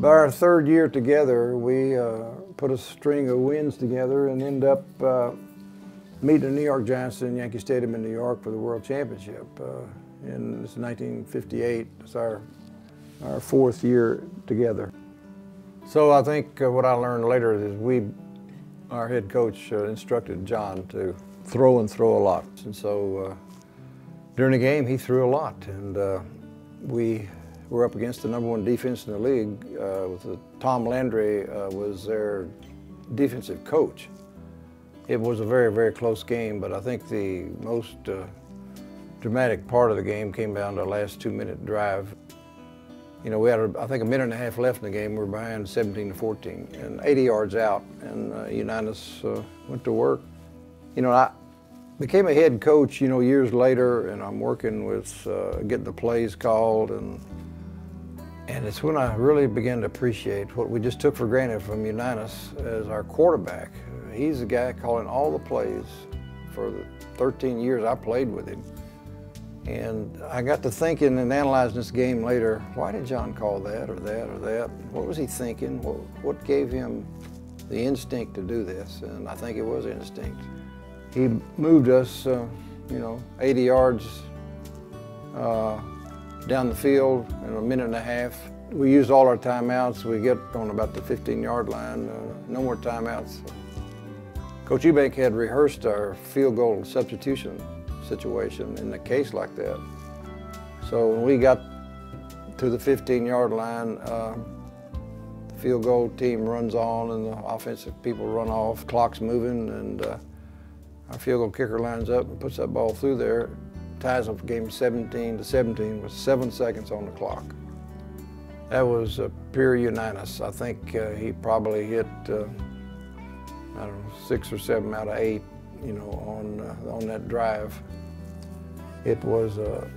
By our third year together, we put a string of wins together and ended up meeting the New York Giants in Yankee Stadium in New York for the World Championship. And it's 1958. It's our fourth year together. So I think what I learned later is our head coach instructed John to throw a lot. And so during the game, he threw a lot. And we were up against the #1 defense in the league. Tom Landry was their defensive coach. It was a very, very close game, but I think the most dramatic part of the game came down to a last 2-minute drive. You know, we had, I think, a minute and a half left in the game. We were behind 17-14 and 80 yards out, and Unitas went to work. You know, I became a head coach, you know, years later, and I'm working with getting the plays called, and it's when I really began to appreciate what we just took for granted from Unitas as our quarterback. He's the guy calling all the plays for the 13 years I played with him. And I got to thinking and analyzing this game later, why did John call that or that or that? What was he thinking? What gave him the instinct to do this? And I think it was instinct. He moved us, you know, 80 yards down the field in a minute and a half. We used all our timeouts. We get on about the 15-yard line, no more timeouts. Coach Eubank had rehearsed our field goal substitution situation in a case like that. So when we got to the 15-yard line, the field goal team runs on and the offensive people run off, clock's moving, and our field goal kicker lines up and puts that ball through there, ties up the game 17-17 with 7 seconds on the clock. That was pure Unitas. I think he probably hit, I don't know, 6 or 7 out of 8, you know, on that drive. It was a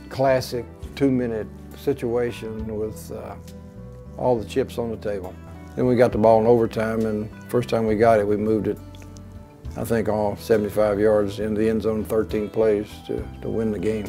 classic 2-minute situation with all the chips on the table. Then we got the ball in overtime, and first time we got it, we moved it, I think, all 75 yards into the end zone, 13 plays to win the game.